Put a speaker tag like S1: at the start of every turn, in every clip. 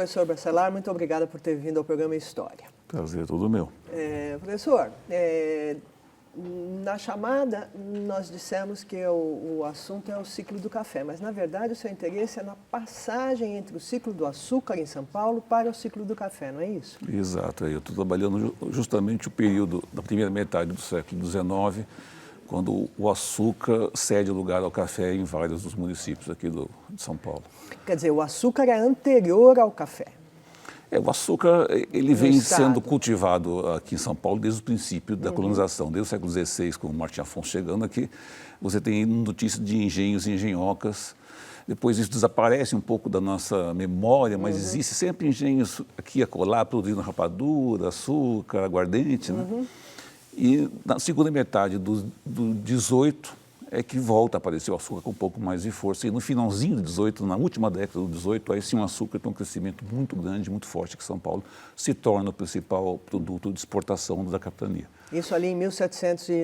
S1: professor Bacelar, muito obrigada por ter vindo ao programa História.
S2: Prazer é todo meu.
S1: Professor, na chamada nós dissemos que o assunto é o ciclo do café, mas na verdade o seu interesse é na passagem entre o ciclo do açúcar em São Paulo para o ciclo do café, não é isso?
S2: Exato, eu estou trabalhando justamente o período da primeira metade do século XIX, quando o açúcar cede lugar ao café em vários dos municípios aqui de São Paulo.
S1: Quer dizer, o açúcar é anterior ao café.
S2: O açúcar ele vem sendo cultivado aqui em São Paulo desde o princípio da colonização, desde o século XVI, com o Martim Afonso chegando aqui. Você tem notícias de engenhos e engenhocas. Depois isso desaparece um pouco da nossa memória, mas existe sempre engenhos aqui e acolá, produzindo rapadura, açúcar, aguardente, né? E na segunda metade do 18 é que volta a aparecer o açúcar com um pouco mais de força. E no finalzinho do 18, na última década do 18, aí sim o açúcar tem um crescimento muito grande, muito forte, que São Paulo se torna o principal produto de exportação da capitania.
S1: Isso ali em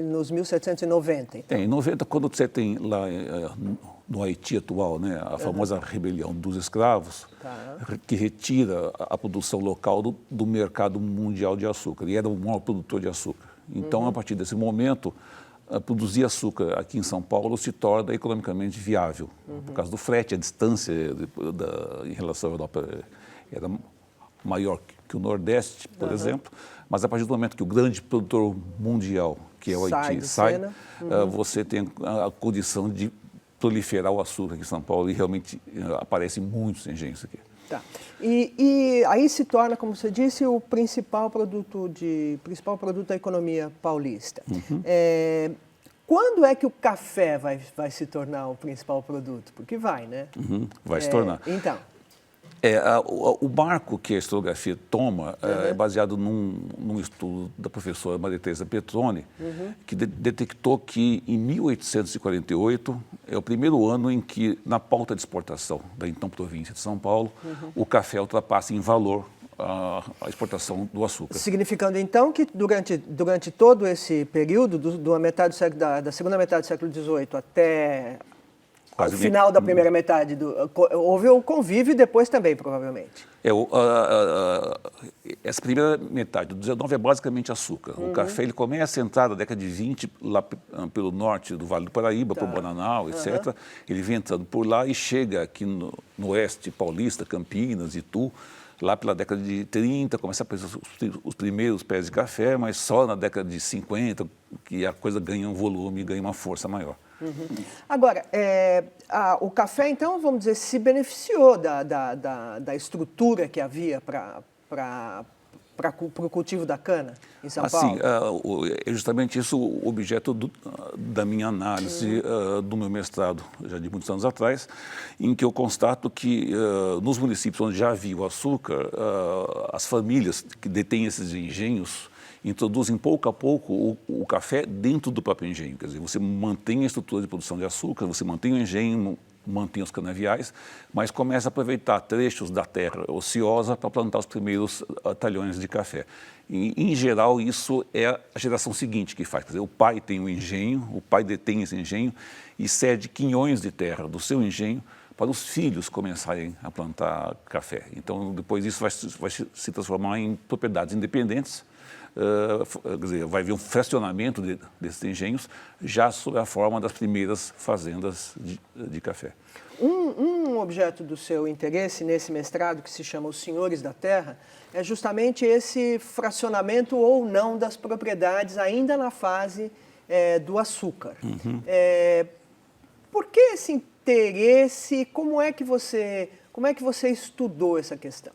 S1: nos 1790, então?
S2: Em 90, quando você tem lá no Haiti atual, né, a famosa rebelião dos escravos, que retira a produção local do mercado mundial de açúcar. E era o maior produtor de açúcar. Então, a partir desse momento, produzir açúcar aqui em São Paulo se torna economicamente viável. Por causa do frete, a distância em relação à Europa era maior que o Nordeste, por exemplo. Mas a partir do momento que o grande produtor mundial, que é o Haiti, sai, você tem a condição de proliferar o açúcar aqui em São Paulo e realmente aparecem muitos engenhos aqui.
S1: Tá. E aí se torna, como você disse, o principal produto da economia paulista. Quando é que o café vai se tornar o principal produto? Porque vai, né?
S2: Vai se tornar.
S1: Então.
S2: O marco que a historiografia toma é baseado num estudo da professora Maria Teresa Petroni, que detectou que em 1848 é o primeiro ano em que, na pauta de exportação da então província de São Paulo, o café ultrapassa em valor a exportação do açúcar.
S1: Significando, então, que durante todo esse período, da segunda metade do século XVIII até o final da primeira metade, houve o convívio depois também, provavelmente.
S2: Essa primeira metade do XIX é basicamente açúcar. O café ele começa a entrar na década de 20, lá pelo norte do Vale do Paraíba, para o Bananal, etc. Ele vem entrando por lá e chega aqui no oeste paulista, Campinas, Itu. Lá pela década de 30, começa a aparecer os primeiros pés de café, mas só na década de 50 que a coisa ganha um volume, ganha uma força maior.
S1: Agora, o café, então, vamos dizer, se beneficiou da estrutura que havia para o cultivo da cana em São Paulo?
S2: É justamente isso o objeto da minha análise do meu mestrado, já de muitos anos atrás, em que eu constato que nos municípios onde já havia o açúcar, as famílias que detêm esses engenhos introduzem pouco a pouco o café dentro do próprio engenho. Quer dizer, você mantém a estrutura de produção de açúcar, você mantém o engenho, mantém os canaviais, mas começa a aproveitar trechos da terra ociosa para plantar os primeiros talhões de café. E, em geral, isso é a geração seguinte que faz. Quer dizer, o pai tem um engenho, o pai detém esse engenho e cede quinhões de terra do seu engenho para os filhos começarem a plantar café. Então, depois isso vai se transformar em propriedades independentes. Quer dizer, vai haver um fracionamento desses engenhos já sob a forma das primeiras fazendas de café.
S1: Um objeto do seu interesse nesse mestrado, que se chama Os Senhores da Terra, é justamente esse fracionamento ou não das propriedades ainda na fase do açúcar. Por que esse interesse? Como é que você estudou essa questão?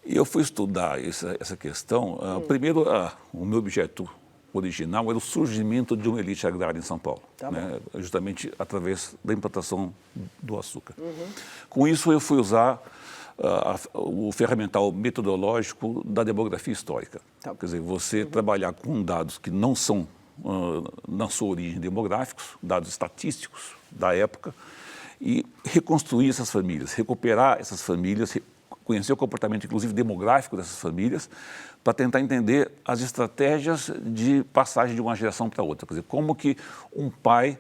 S2: Eu fui estudar essa questão. Primeiro, o meu objeto original era o surgimento de uma elite agrária em São Paulo, né, justamente através da implantação do açúcar. Com isso, eu fui usar o ferramental metodológico da demografia histórica. Quer dizer, você trabalhar com dados que não são, na sua origem, demográficos, dados estatísticos da época, e reconstruir essas famílias, recuperar essas famílias, conhecer o comportamento, inclusive, demográfico dessas famílias, para tentar entender as estratégias de passagem de uma geração para outra. Quer dizer, como que um pai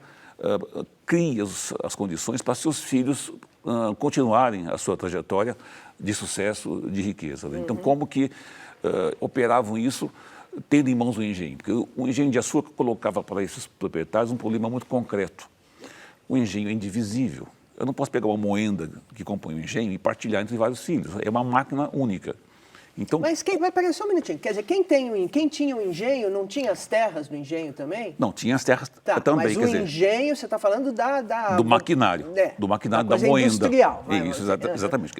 S2: cria as condições para seus filhos continuarem a sua trajetória de sucesso, de riqueza. Né? Então, como que operavam isso tendo em mãos o engenho? Porque o engenho de açúcar colocava para esses proprietários um problema muito concreto. O engenho é indivisível. Eu não posso pegar uma moenda que compõe o engenho e partilhar entre vários filhos. É uma máquina única. Então,
S1: mas peraí só um minutinho. Quer dizer, quem tinha o engenho não tinha as terras do engenho também?
S2: não, tinha as terras
S1: Tá,
S2: também.
S1: mas o
S2: quer dizer,
S1: engenho, você está falando
S2: do maquinário. Do maquinário da moenda.
S1: Industrial.
S2: Isso, exatamente.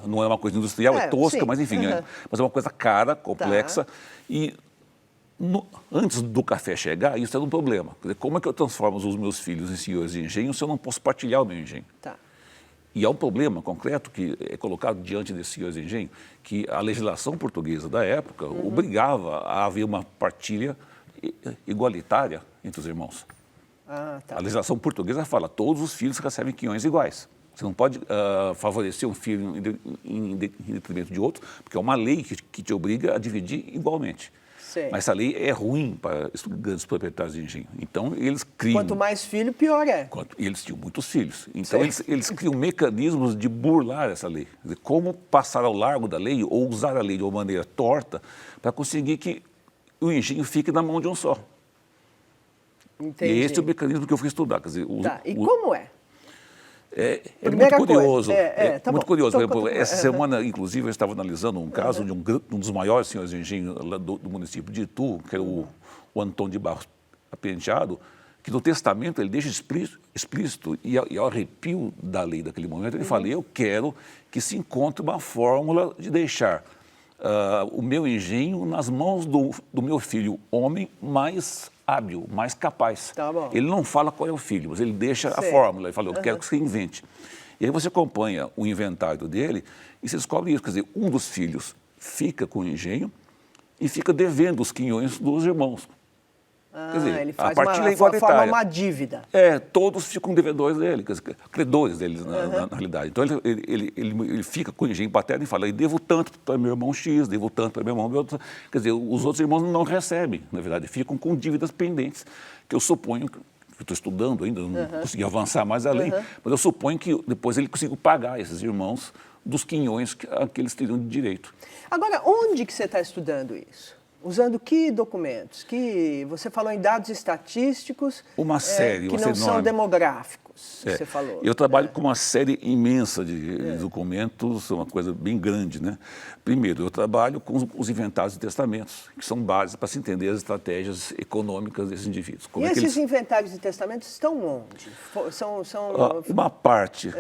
S2: Não é uma coisa industrial, é tosca,
S1: sim.
S2: mas enfim, mas é uma coisa cara, complexa. E antes do café chegar, isso era um problema. Quer dizer, como é que eu transformo os meus filhos em senhores de engenho se eu não posso partilhar o meu engenho?
S1: Tá.
S2: E há um problema concreto que é colocado diante desses senhores de engenho, que a legislação portuguesa da época obrigava a haver uma partilha igualitária entre os irmãos.
S1: Ah, tá.
S2: A legislação portuguesa fala que todos os filhos recebem quinhões iguais. Você não pode favorecer um filho em detrimento de outro, porque é uma lei que te obriga a dividir igualmente.
S1: Sei.
S2: Mas essa lei é ruim para os grandes proprietários de engenho. Então, eles criam...
S1: Quanto mais filho, pior é.
S2: E eles tinham muitos filhos. Então, eles criam mecanismos de burlar essa lei. Quer dizer, como passar ao largo da lei ou usar a lei de uma maneira torta para conseguir que o engenho fique na mão de um só.
S1: Entendi.
S2: E esse é o mecanismo que eu fui estudar. Quer dizer,
S1: Tá. E como é?
S2: É muito
S1: Primeira
S2: curioso.
S1: coisa. Tá
S2: muito
S1: bom.
S2: curioso.
S1: Então,
S2: Por exemplo, essa
S1: uhum.
S2: semana, inclusive, eu estava analisando um caso de um dos maiores senhores de engenho lá do município de Itu, que era o Antônio de Barros Penteado, que no testamento ele deixa explícito e ao arrepio da lei daquele momento, ele fala, eu quero que se encontre uma fórmula de deixar o meu engenho nas mãos do meu filho homem mais hábil, mais capaz.
S1: Tá bom.
S2: Ele não fala qual é o filho, mas ele deixa a
S1: Sei.
S2: fórmula, ele fala, eu quero que você invente. E aí você acompanha o inventário dele e você descobre isso, quer dizer, um dos filhos fica com o engenho e fica devendo os quinhões dos irmãos. Quer dizer,
S1: ele faz
S2: a partilha é
S1: forma
S2: igualitária.
S1: uma dívida.
S2: Todos ficam devedores dele, quer dizer, credores deles, na realidade. Então, ele fica com o engenho paterno e fala, eu devo tanto para meu irmão X, devo tanto para meu irmão... Quer dizer, os outros irmãos não recebem, na verdade, ficam com dívidas pendentes, que eu suponho... Eu estou estudando ainda, não consegui avançar mais além, mas eu suponho que depois ele consiga pagar esses irmãos dos quinhões que eles teriam de direito.
S1: Agora, onde que você está estudando isso? Usando que documentos? Você falou em dados estatísticos
S2: uma série,
S1: que
S2: uma
S1: não
S2: série
S1: são
S2: enorme.
S1: demográficos, você falou.
S2: Eu trabalho com uma série imensa de documentos, uma coisa bem grande, né? Primeiro, eu trabalho com os inventários de testamentos, que são bases para se entender as estratégias econômicas desses indivíduos.
S1: E esses inventários de testamentos estão onde?
S2: Uma parte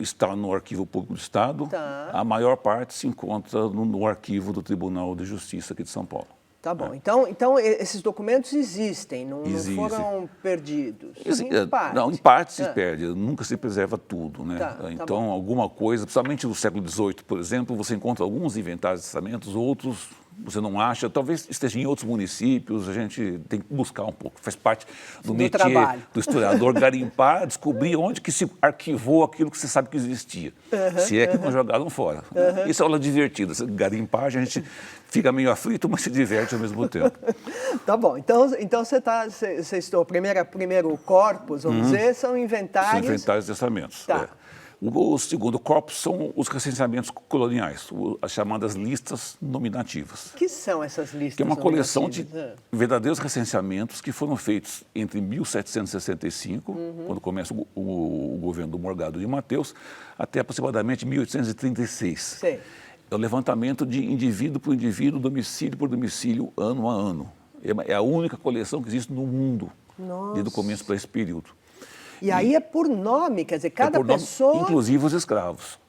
S2: está no Arquivo Público do Estado, a maior parte se encontra no arquivo do Tribunal de Justiça aqui de São Paulo.
S1: Tá bom. Então esses documentos existem, não foram perdidos?
S2: Em parte. Não, em parte se perde, nunca se preserva tudo. Né? Então, alguma coisa, principalmente no século XVIII, por exemplo, você encontra alguns inventários de testamentos, outros você não acha, talvez esteja em outros municípios, a gente tem que buscar um pouco, faz parte do métier do historiador, garimpar, descobrir onde que se arquivou aquilo que você sabe que existia, se é que não jogaram fora. Isso é aula divertida, garimpar a gente fica meio aflito, mas se diverte ao mesmo tempo.
S1: Tá bom, então você estou, primeiro corpus, vamos dizer, são inventários...
S2: São inventários de testamentos.
S1: Tá.
S2: O segundo corpus são os recenseamentos coloniais, as chamadas listas nominativas.
S1: O que são essas listas
S2: Que é uma coleção de
S1: nominativas?
S2: verdadeiros recenseamentos que foram feitos entre 1765, quando começa o governo do Morgado de Mateus, até aproximadamente 1836.
S1: Sei.
S2: É o levantamento de indivíduo por indivíduo, domicílio por domicílio, ano a ano. É a única coleção que existe no mundo, desde o começo para esse período.
S1: E aí é por nome, quer dizer, cada pessoa...
S2: Nome, inclusive os escravos.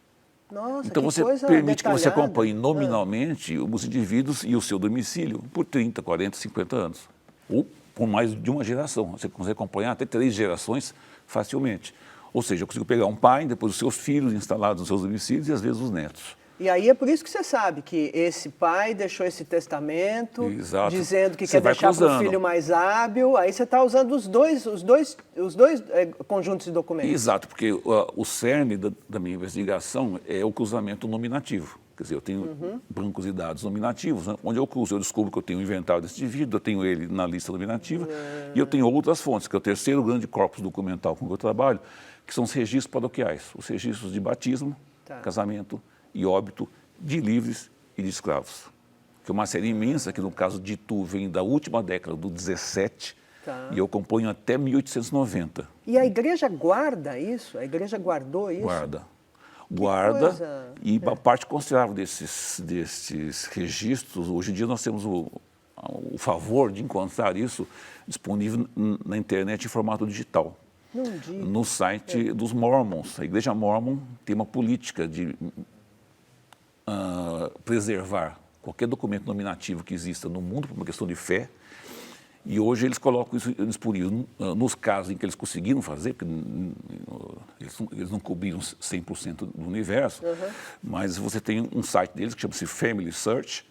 S1: Nossa,
S2: então
S1: que
S2: você
S1: coisa
S2: permite que você
S1: detalhada.
S2: acompanhe nominalmente os indivíduos e o seu domicílio por 30, 40, 50 anos. Ou por mais de uma geração. Você consegue acompanhar até 3 gerações facilmente. Ou seja, eu consigo pegar um pai, depois os seus filhos instalados nos seus domicílios e às vezes os netos.
S1: E aí é por isso que você sabe que esse pai deixou esse testamento, dizendo que quer deixar para o filho mais hábil. Aí você está usando os dois conjuntos de documentos.
S2: Exato, porque o cerne da minha investigação é o cruzamento nominativo. Quer dizer, eu tenho bancos de dados nominativos, né? Onde eu cruzo, eu descubro que eu tenho o inventário desse indivíduo, eu tenho ele na lista nominativa, e eu tenho outras fontes, que é o terceiro grande corpus documental com que eu trabalho, que são os registros paroquiais, os registros de batismo, casamento e óbito de livres e de escravos. Que é uma série imensa, que no caso de Itu vem da última década do 17, e eu componho até 1890.
S1: E a igreja guarda isso? A igreja guardou isso?
S2: Guarda, e a parte considerável desses registros, hoje em dia nós temos o favor de encontrar isso disponível na internet em formato digital. No site dos Mormons. A Igreja Mormon tem uma política de preservar qualquer documento nominativo que exista no mundo por uma questão de fé. E hoje eles colocam isso disponível nos casos em que eles conseguiram fazer, porque eles não cobriram 100% do universo, mas você tem um site deles que chama-se Family Search,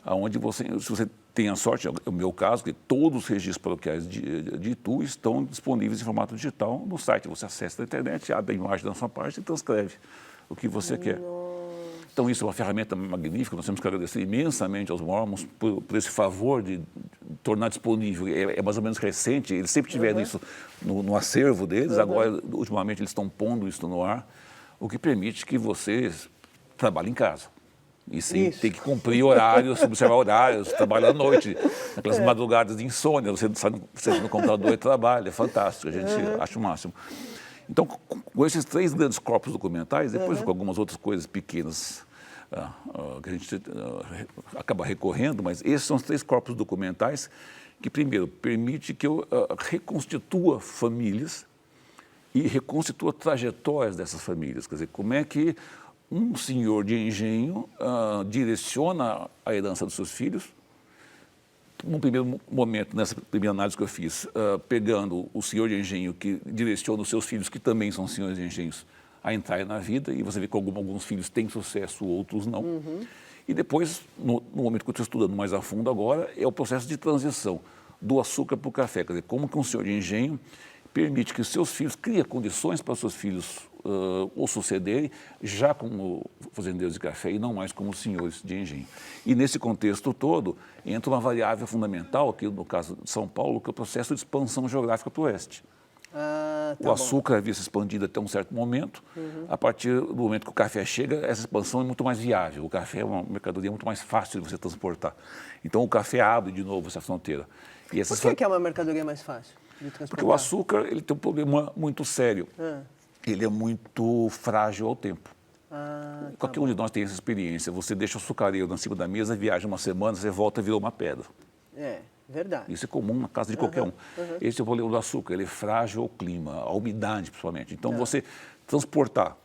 S2: onde se você tem a sorte, é o meu caso, que todos os registros paroquiais de Itu estão disponíveis em formato digital no site. Você acessa na internet, abre a imagem da sua página e transcreve o que você quer. Então, isso é uma ferramenta magnífica, nós temos que agradecer imensamente aos Mormons por esse favor de tornar disponível. É mais ou menos recente, eles sempre tiveram isso no acervo deles, agora, ultimamente, eles estão pondo isso no ar, o que permite que vocês trabalhem em casa. E sem ter que cumprir horários, observar horários, trabalhar à noite, naquelas madrugadas de insônia, você sai no computador e trabalha, é fantástico, a gente acha o máximo. Então, com esses três grandes corpos documentais, depois com algumas outras coisas pequenas que a gente acaba recorrendo, mas esses são os três corpos documentais que, primeiro, permite que eu reconstitua famílias e reconstitua trajetórias dessas famílias. Quer dizer, como é que um senhor de engenho direciona a herança dos seus filhos. Num primeiro momento, nessa primeira análise que eu fiz, pegando o senhor de engenho que direciona os seus filhos, que também são senhores de engenhos, a entrarem na vida, e você vê que alguns filhos têm sucesso, outros não. E depois, no momento que eu estou estudando mais a fundo agora, é o processo de transição do açúcar para o café. Quer dizer, como que um senhor de engenho permite que os seus filhos, cria condições para os seus filhos ou sucederem já como fazendeiros de café e não mais como senhores de engenho. E nesse contexto todo, entra uma variável fundamental, aqui no caso de São Paulo, que é o processo de expansão geográfica para o oeste. O açúcar havia se expandido até um certo momento. A partir do momento que o café chega, essa expansão é muito mais viável. O café é uma mercadoria muito mais fácil de você transportar. Então, o café abre de novo essa fronteira. E
S1: Por que é uma mercadoria mais fácil de transportar?
S2: Porque o açúcar ele tem um problema muito sério. Ele é muito frágil ao tempo. Qualquer um de nós tem essa experiência. Você deixa o açucareiro na cima da mesa, viaja uma semana, você volta e virou uma pedra.
S1: Verdade.
S2: Isso é comum na casa de qualquer um. Esse é o problema do açúcar, ele é frágil ao clima, à umidade principalmente. Então, você transportar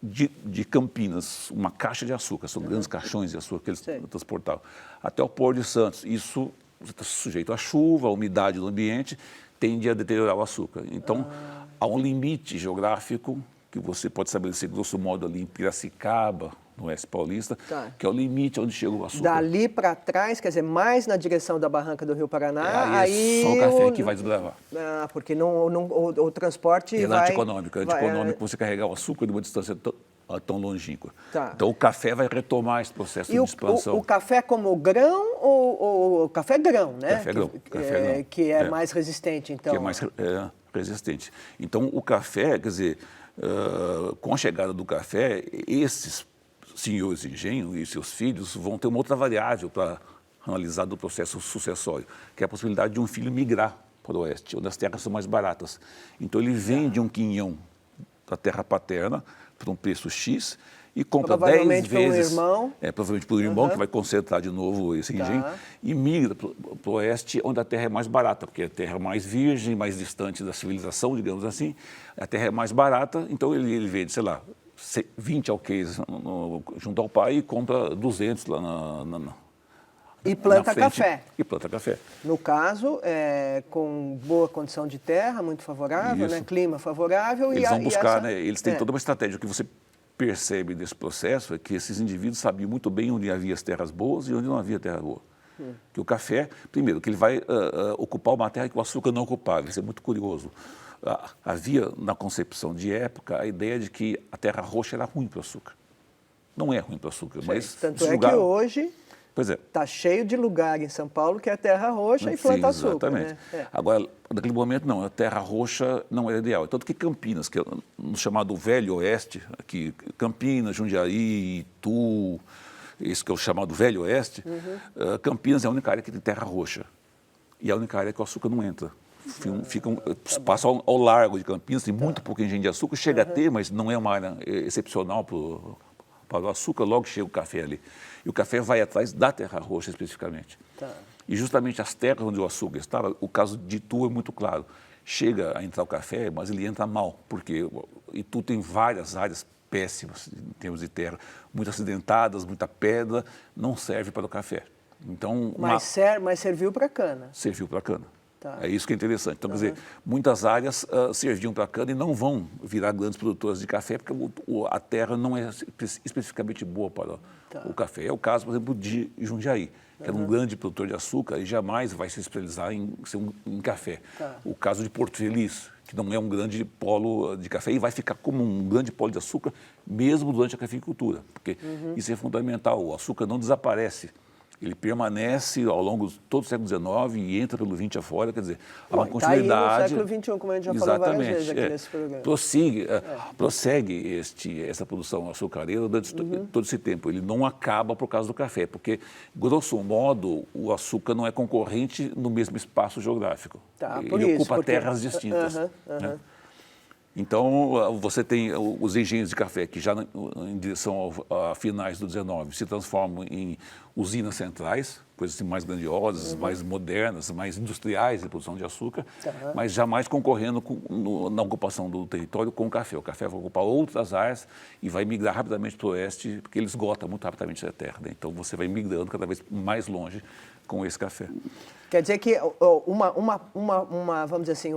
S2: de Campinas uma caixa de açúcar, são grandes caixões de açúcar que eles transportavam, até o Porto de Santos, isso você está sujeito à chuva, à umidade do ambiente, tende a deteriorar o açúcar. Então, há um limite geográfico que você pode estabelecer, grosso modo, ali em Piracicaba, no oeste paulista, que é o limite onde chega o açúcar.
S1: Dali para trás, quer dizer, mais na direção da barranca do Rio Paraná,
S2: aí só o café que vai desbravar.
S1: Porque o transporte
S2: é
S1: vai...
S2: Antieconômico. É antieconômico você carregar o açúcar de uma distância tão longínqua. Então, o café vai retomar esse processo de expansão.
S1: O café como grão ou café grão, né?
S2: Café grão.
S1: Que é mais resistente, então.
S2: Que é mais resistente. Então, o café, quer dizer, com a chegada do café, esses senhores de engenho e seus filhos vão ter uma outra variável para analisar do processo sucessório, que é a possibilidade de um filho migrar para o oeste, onde as terras são mais baratas. Então, ele vende um quinhão da terra paterna por um preço X e compra 10 vezes... Provavelmente por um irmão, que vai concentrar de novo esse engenho, e migra para o oeste, onde a terra é mais barata, porque a terra é mais virgem, mais distante da civilização, digamos assim, a terra é mais barata, então ele vende, sei lá, 20 alqueires junto ao pai e compra 200 lá
S1: e planta café.
S2: E planta café.
S1: No caso, com boa condição de terra, muito favorável, né? Clima favorável.
S2: Eles vão buscar, né? Eles têm toda uma estratégia. O que você percebe desse processo é que esses indivíduos sabiam muito bem onde havia as terras boas e onde não havia terra boa. Que o café, primeiro, que ele vai ocupar uma terra que o açúcar não ocupava. Isso é muito curioso. Havia, na concepção de época, a ideia de que a terra roxa era ruim para o açúcar. não é ruim para o açúcar. Mas
S1: tanto é que hoje
S2: pois é.
S1: Está cheio de lugar em São Paulo que é terra roxa e planta açúcar.
S2: Exatamente.
S1: Né?
S2: Agora, naquele momento, não, a terra roxa não era ideal. Tanto que Campinas, que é no chamado Velho Oeste, aqui, Campinas, Jundiaí, Itu, esse que é o chamado Velho Oeste, Campinas é a única área que tem terra roxa. E é a única área que o açúcar não entra. Passa ao largo de Campinas, tem muito pouco engenho de açúcar, chega a ter, mas não é uma área excepcional para o açúcar, logo chega o café ali. E o café vai atrás da terra roxa especificamente. E justamente as terras onde o açúcar estava, o caso de Itu é muito claro. Chega a entrar o café, mas ele entra mal, porque Itu tem várias áreas péssimas em termos de terra, muito acidentadas, muita pedra, não serve para o café. Então,
S1: mas serviu para a cana.
S2: Serviu para a cana. É isso que é interessante. Então, quer dizer, muitas áreas serviam para a cana e não vão virar grandes produtoras de café, porque a terra não é especificamente boa para o café. É o caso, por exemplo, de Jundiaí, que era um grande produtor de açúcar e jamais vai se especializar em café. O caso de Porto Feliz, que não é um grande polo de café e vai ficar como um grande polo de açúcar mesmo durante a cafeicultura, porque isso é fundamental. O açúcar não desaparece. Ele permanece ao longo de todo o século XIX e entra pelo XX afora, quer dizer, há uma continuidade...
S1: Está aí no século XXI, como a gente já falou várias vezes aqui nesse programa.
S2: Prossegue essa produção açucareira durante todo esse tempo. Ele não acaba por causa do café, porque, grosso modo, o açúcar não é concorrente no mesmo espaço geográfico. Ele ocupa terras distintas. Né? Então, você tem os engenhos de café que já em direção a finais do XIX se transformam em usinas centrais, coisas assim mais grandiosas, mais modernas, mais industriais de produção de açúcar, mas jamais concorrendo na ocupação do território com o café. O café vai ocupar outras áreas e vai migrar rapidamente para o oeste, porque ele esgota muito rapidamente a terra. Né? Então, você vai migrando cada vez mais longe com esse café.
S1: Quer dizer que vamos dizer assim,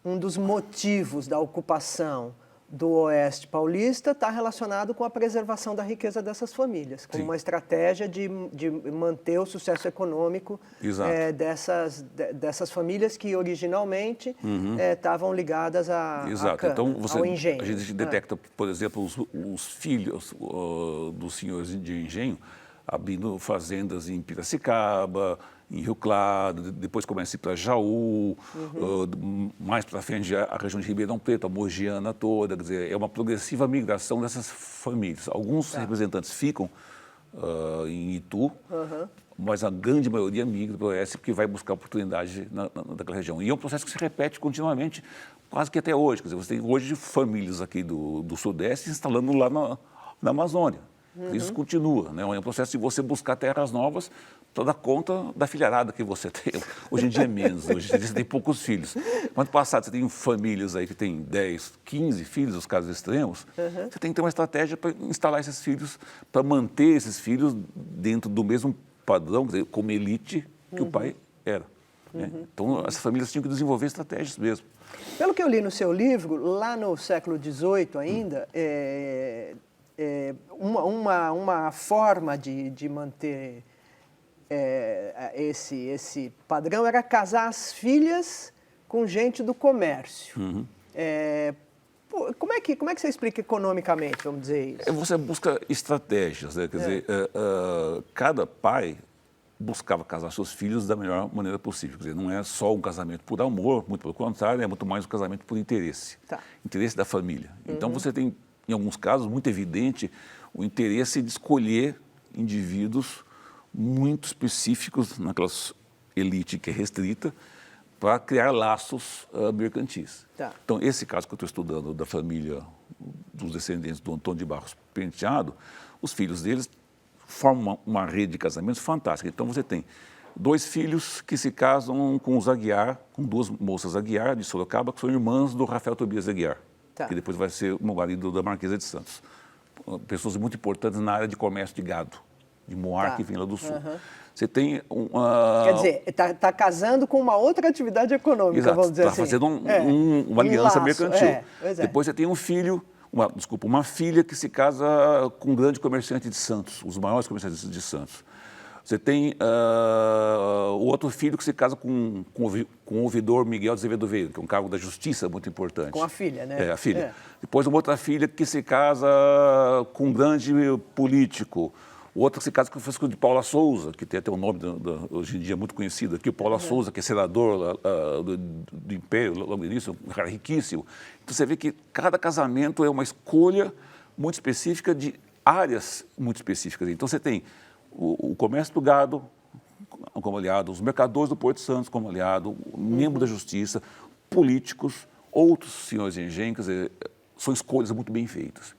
S1: um dos motivos da ocupação do Oeste Paulista está relacionado com a preservação da riqueza dessas famílias, como uma estratégia de manter o sucesso econômico dessas famílias que originalmente estavam ligadas à cana,
S2: então,
S1: ao engenho.
S2: A gente detecta, por exemplo, os filhos dos senhores de engenho abrindo fazendas em Piracicaba, em Rio Claro, depois começa a ir para Jaú, mais para frente a região de Ribeirão Preto, a Mogiana toda, quer dizer, é uma progressiva migração dessas famílias. Alguns representantes ficam em Itu, mas a grande maioria migra para o oeste porque vai buscar oportunidade naquela região. E é um processo que se repete continuamente, quase que até hoje. Quer dizer, você tem hoje famílias aqui do Sudeste se instalando lá na Amazônia. Isso continua, né? É um processo de você buscar terras novas para dar conta da filharada que você tem. Hoje em dia é menos, hoje em dia você tem poucos filhos. No passado você tem famílias aí que têm 10, 15 filhos, os casos extremos, você tem que ter uma estratégia para instalar esses filhos, para manter esses filhos dentro do mesmo padrão, quer dizer, como elite que o pai era. Né? Então as famílias tinham que desenvolver estratégias mesmo.
S1: Pelo que eu li no seu livro, lá no século XVIII ainda, uma forma de manter esse padrão era casar as filhas com gente do comércio. Como é que você explica economicamente, vamos dizer isso?
S2: Você busca estratégias, né? Quer dizer, cada pai buscava casar seus filhos da melhor maneira possível. Quer dizer, não é só um casamento por amor, muito pelo contrário, é muito mais um casamento por interesse. Interesse da família. Então você tem, em alguns casos, muito evidente o interesse de escolher indivíduos muito específicos naquela elite que é restrita para criar laços mercantis. Então, esse caso que eu estou estudando da família dos descendentes do Antônio de Barros Penteado, os filhos deles formam uma rede de casamentos fantástica. Então, você tem 2 filhos que se casam com os Aguiar, com 2 moças Aguiar de Sorocaba, que são irmãs do Rafael Tobias Aguiar, que depois vai ser o marido da Marquesa de Santos. Pessoas muito importantes na área de comércio de gado, de Moar, que vem lá do sul. Você tem
S1: Quer dizer, está casando com uma outra atividade econômica, vamos dizer assim.
S2: Está fazendo uma aliança mercantil. Depois você tem um filho, uma filha que se casa com um grande comerciante de Santos, os maiores comerciantes de Santos. Você tem o outro filho que se casa com o ouvidor Miguel Azevedo Veiga, que é um cargo da justiça muito importante.
S1: Com a filha, né?
S2: É, a filha. Depois uma outra filha que se casa com um grande político. O outro que se casa com o Francisco de Paula Souza, que tem até um nome hoje em dia muito conhecido aqui, o Paula Souza, que é senador do Império, logo no início, um cara riquíssimo. Então você vê que cada casamento é uma escolha muito específica de áreas muito específicas. Então você tem o comércio do gado como aliado, os mercadores do Porto Santos como aliado, membro da justiça, políticos, outros senhores de engenho, quer dizer, são escolhas muito bem feitas.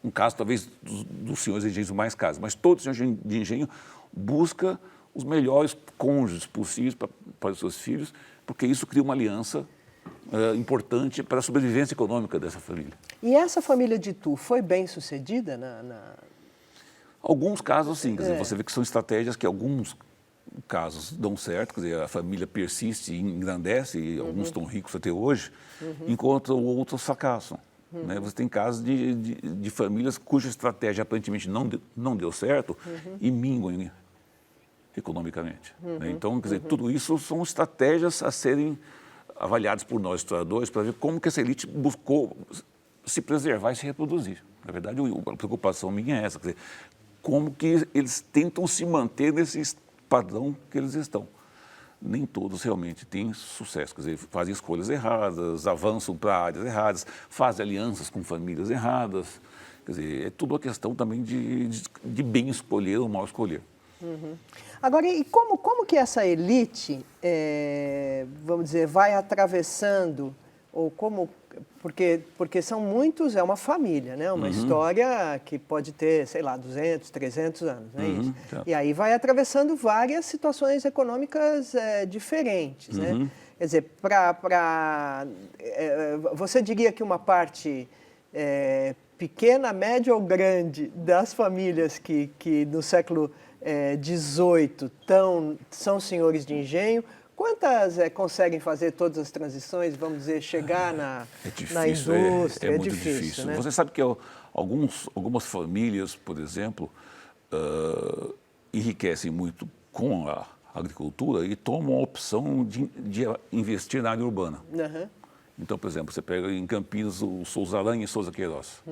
S2: Um caso, talvez, dos senhores de engenho mais caros, mas todo senhor de engenho busca os melhores cônjuges possíveis para os seus filhos, porque isso cria uma aliança importante para a sobrevivência econômica dessa família.
S1: E essa família de Itu foi bem sucedida
S2: Alguns casos, sim. Quer dizer, você vê que são estratégias que alguns casos dão certo, quer dizer, a família persiste e engrandece, e alguns estão ricos até hoje, enquanto outros fracassam. Né? Você tem casos de famílias cuja estratégia aparentemente não deu certo e minguam economicamente. Né? Então, quer dizer, tudo isso são estratégias a serem avaliadas por nós, historiadores, para ver como que essa elite buscou se preservar e se reproduzir. Na verdade, a preocupação minha é essa, quer dizer, como que eles tentam se manter nesse padrão que eles estão. Nem todos realmente têm sucesso, quer dizer, fazem escolhas erradas, avançam para áreas erradas, fazem alianças com famílias erradas. Quer dizer, é tudo uma questão também de bem escolher ou mal escolher.
S1: Agora, e como que essa elite, vamos dizer, vai atravessando, ou como, porque são muitos, é uma família, né? Uma história que pode ter, sei lá, 200, 300 anos, não é isso? E aí vai atravessando várias situações econômicas diferentes, né? Quer dizer, você diria que uma parte pequena, média ou grande das famílias que no século XVIII são senhores de engenho, quantas conseguem fazer todas as transições, vamos dizer, chegar na indústria?
S2: É muito difícil.
S1: Né?
S2: Você sabe que algumas famílias, por exemplo, enriquecem muito com a agricultura e tomam a opção de investir na área urbana. Então, por exemplo, você pega em Campinas o Souza Aranha e Souza Queiroz.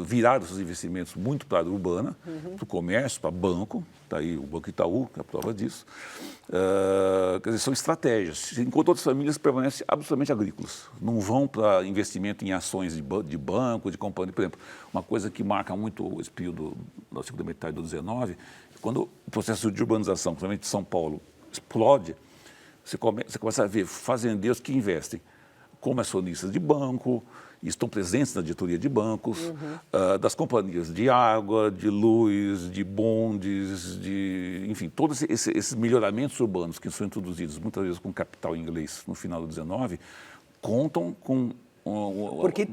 S2: Viraram seus investimentos muito para a área urbana, para o comércio, para banco, está aí o Banco Itaú, que é a prova disso. Quer dizer, são estratégias, enquanto outras famílias permanecem absolutamente agrícolas, não vão para investimento em ações de banco, de companhia. Por exemplo, uma coisa que marca muito esse período da segunda metade do XIX, quando o processo de urbanização, principalmente de São Paulo, explode, você começa a ver fazendeiros que investem como acionistas de banco, e estão presentes na diretoria de bancos, das companhias de água, de luz, de bondes, enfim, todos esses melhoramentos urbanos que são introduzidos muitas vezes com capital inglês no final do XIX, contam com...
S1: Porque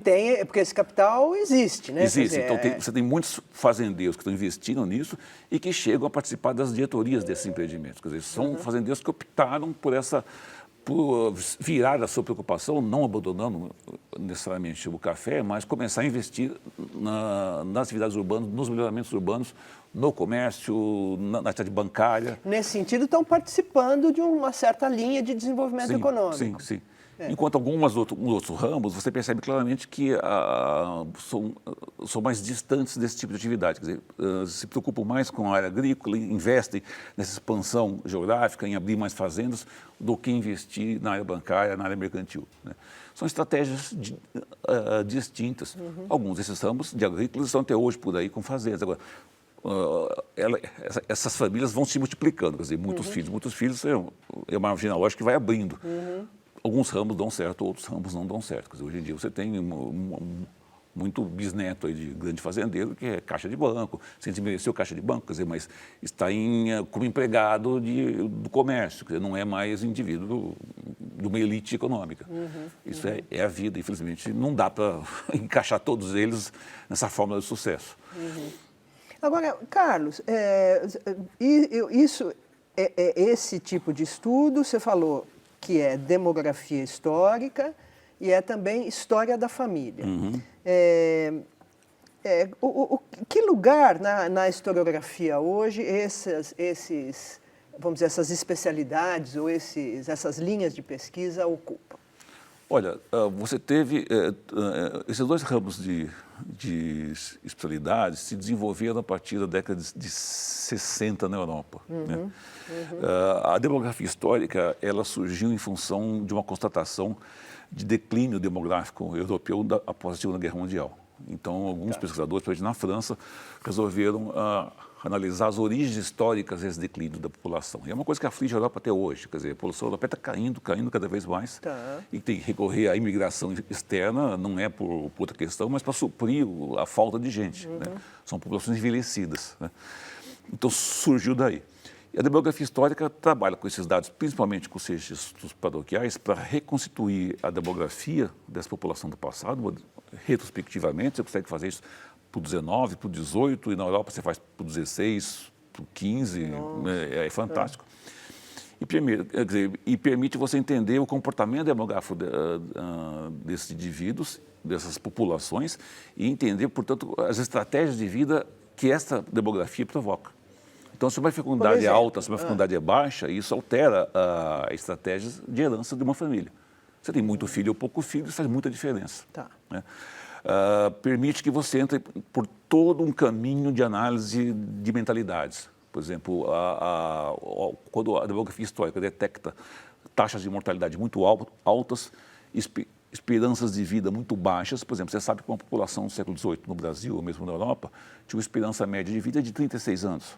S1: esse capital existe, né?
S2: Existe. Então você tem muitos fazendeiros que estão investindo nisso e que chegam a participar das diretorias desses empreendimentos. Quer dizer, são fazendeiros que optaram por virar a sua preocupação, não abandonando necessariamente o café, mas começar a investir nas atividades urbanas, nos melhoramentos urbanos, no comércio, na atividade bancária. Nesse sentido, estão participando de uma certa linha de desenvolvimento econômico. Sim. Enquanto alguns outros ramos, você percebe claramente que são mais distantes desse tipo de atividade. Quer dizer, se preocupam mais com a área agrícola, investem nessa expansão geográfica, em abrir mais fazendas, do que investir na área bancária, na área mercantil. Né? São estratégias distintas. Alguns desses ramos de agrícolas estão até hoje por aí com fazendas. Agora, essas famílias vão se multiplicando, quer dizer, muitos filhos, é uma genealógica que vai abrindo. Alguns ramos dão certo, outros ramos não dão certo. Quer dizer, hoje em dia você tem muito bisneto aí de grande fazendeiro que é caixa de banco, sem desmerecer o caixa de banco, quer dizer, mas está como empregado do comércio, quer dizer, não é mais indivíduo de uma elite econômica. Isso é a vida, infelizmente, não dá para encaixar todos eles nessa fórmula de sucesso.
S1: Agora, Carlos, esse tipo de estudo, você falou que é demografia histórica e é também história da família. Que lugar na historiografia hoje vamos dizer, essas especialidades ou essas linhas de pesquisa ocupam?
S2: Olha, você teve esses dois ramos de especialidades se desenvolveram a partir da década de 60 na Europa. Né? A demografia histórica ela surgiu em função de uma constatação de declínio demográfico europeu após a Segunda Guerra Mundial. Então, alguns pesquisadores, principalmente na França, resolveram analisar as origens históricas desse declínio da população. E é uma coisa que aflige a Europa até hoje. Quer dizer, a população europeia está caindo cada vez mais. E tem que recorrer à imigração externa, não é por outra questão, mas para suprir a falta de gente. Né? São populações envelhecidas. Né? Então, surgiu daí. E a demografia histórica trabalha com esses dados, principalmente com os registros paroquiais, para reconstituir a demografia dessa população do passado, retrospectivamente. Você consegue fazer isso para o 19, para o 18, e na Europa você faz para o 16, para o 15, é fantástico. E permite você entender o comportamento demográfico desses indivíduos, dessas populações, e entender, portanto, as estratégias de vida que essa demografia provoca. Então, se uma fecundidade é alta, se uma fecundidade é baixa, isso altera a estratégia de herança de uma família. Você tem muito filho ou pouco filho, isso faz muita diferença. Né? Permite que você entre por todo um caminho de análise de mentalidades. Por exemplo, quando a demografia histórica detecta taxas de mortalidade muito altas, esperanças de vida muito baixas. Por exemplo, você sabe que uma população do século XVIII no Brasil, ou mesmo na Europa, tinha uma esperança média de vida de 36 anos.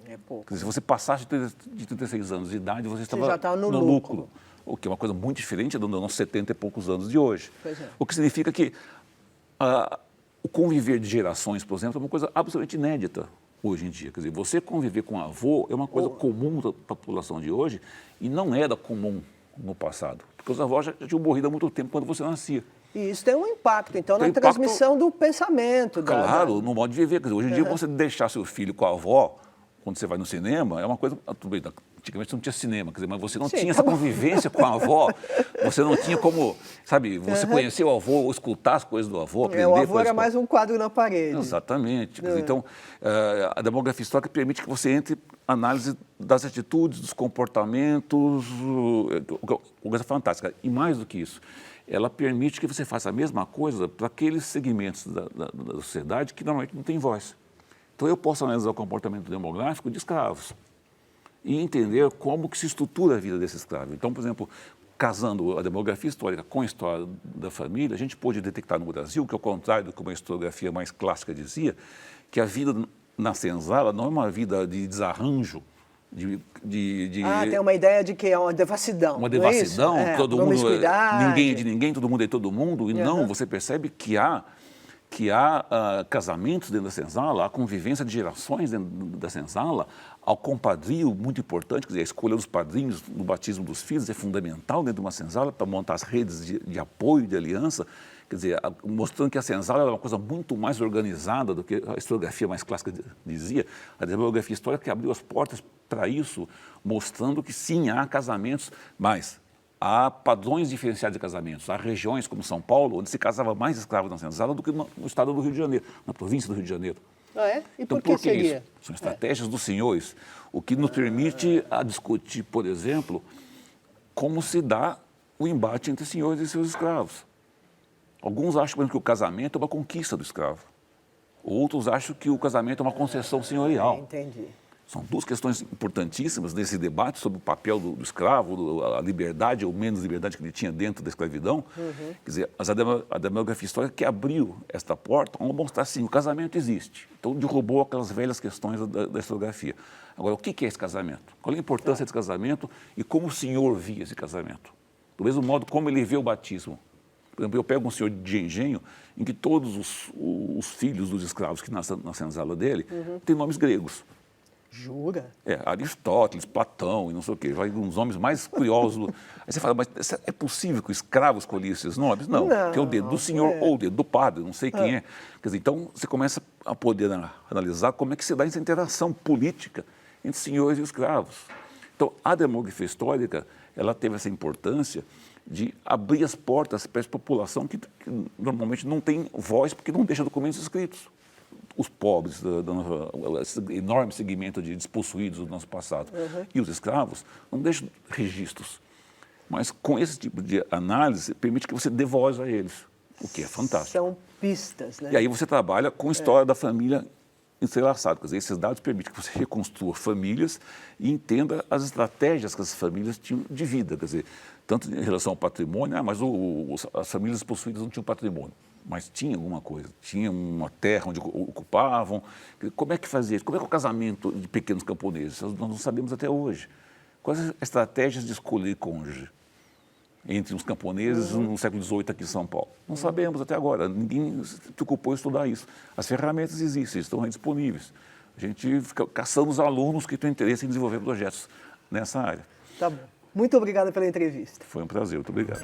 S1: É pouco.
S2: Quer dizer, se você passasse de 36 anos de idade, você estava
S1: já estava no
S2: lucro. O que é uma coisa muito diferente dos nossos 70 e poucos anos de hoje. O que significa que o conviver de gerações, por exemplo, é uma coisa absolutamente inédita hoje em dia. Quer dizer, você conviver com avô é uma coisa comum da população de hoje e não era comum no passado. Porque os avós já tinham morrido há muito tempo quando você nascia.
S1: E isso tem um impacto, então, na transmissão do pensamento.
S2: Claro, no modo de viver. Quer dizer, hoje em dia, você deixar seu filho com a avó, quando você vai no cinema, é uma coisa... Tudo bem, antigamente não tinha cinema, quer dizer, mas você não tinha essa convivência com a avó, você não tinha como, sabe, você conhecer o avô, ou escutar as coisas do avô, aprender
S1: o
S2: avô
S1: avô era mais um quadro na parede.
S2: Exatamente. Quer dizer, então, a demografia histórica permite que você entre análise das atitudes, dos comportamentos, coisa fantástica. E mais do que isso, ela permite que você faça a mesma coisa para aqueles segmentos da sociedade que normalmente não têm voz. Então, eu posso analisar o comportamento demográfico de escravos e entender como que se estrutura a vida desse escravo. Então, por exemplo, casando a demografia histórica com a história da família, a gente pôde detectar no Brasil, que ao contrário do que uma historiografia mais clássica dizia, que a vida na senzala não é uma vida de desarranjo,
S1: tem uma ideia de que é uma devassidão.
S2: Uma devassidão, todo mundo, ninguém é de ninguém, todo mundo é de todo mundo, e não, você percebe que há casamentos dentro da senzala, há convivência de gerações dentro da senzala, há o compadrio muito importante, quer dizer, a escolha dos padrinhos no batismo dos filhos é fundamental dentro de uma senzala para montar as redes de apoio, de aliança, quer dizer, mostrando que a senzala é uma coisa muito mais organizada do que a historiografia mais clássica dizia. A demografia histórica que abriu as portas para isso, mostrando que sim, há casamentos, mas há padrões diferenciados de casamentos. Há regiões como São Paulo, onde se casava mais escravos na senzala do que no estado do Rio de Janeiro, na província do Rio de Janeiro.
S1: E
S2: então,
S1: por que
S2: seria isso? São estratégias dos senhores, o que nos permite a discutir, por exemplo, como se dá o embate entre senhores e seus escravos. Alguns acham, por exemplo, que o casamento é uma conquista do escravo. Outros acham que o casamento é uma concessão senhorial.
S1: Entendi.
S2: São duas questões importantíssimas nesse debate sobre o papel do escravo, a liberdade ou menos liberdade que ele tinha dentro da escravidão. Quer dizer, a demografia histórica que abriu esta porta a mostrar assim, o casamento existe. Então, derrubou aquelas velhas questões da historiografia. Agora, o que é esse casamento? Qual é a importância desse casamento e como o senhor via esse casamento? Do mesmo modo, como ele vê o batismo. Por exemplo, eu pego um senhor de engenho em que todos os filhos dos escravos que nascem na senzala dele têm nomes gregos.
S1: Jura?
S2: Aristóteles, Platão e não sei o quê, vai uns nomes mais curiosos. Aí você fala, mas é possível que o escravo escolhesse esses nomes? Não, que é o dedo do senhor ou o dedo do padre, não sei quem é. Quer dizer, então você começa a poder analisar como é que se dá essa interação política entre senhores e escravos. Então, a demografia histórica, ela teve essa importância de abrir as portas para essa população que normalmente não tem voz porque não deixa documentos escritos. os pobres, esse enorme segmento de despossuídos do nosso passado, e os escravos, não deixam registros. Mas com esse tipo de análise, permite que você dê voz a eles, o que é fantástico.
S1: São pistas, né?
S2: E aí você trabalha com a história da família entrelaçada. Quer dizer, esses dados permitem que você reconstrua famílias e entenda as estratégias que essas famílias tinham de vida. Quer dizer, tanto em relação ao patrimônio, mas as famílias possuídas não tinham patrimônio, mas tinha alguma coisa. Tinha uma terra onde ocupavam. Como é que fazia isso? Como é que é o casamento de pequenos camponeses? Nós não sabemos até hoje. Quais as estratégias de escolher cônjuge entre os camponeses no século XVIII aqui em São Paulo? Não sabemos até agora, ninguém se preocupou em estudar isso. As ferramentas existem, estão aí disponíveis. A gente fica caçando os alunos que têm interesse em desenvolver projetos nessa área.
S1: Tá bom. Muito obrigada pela entrevista.
S2: Foi um prazer, muito obrigado.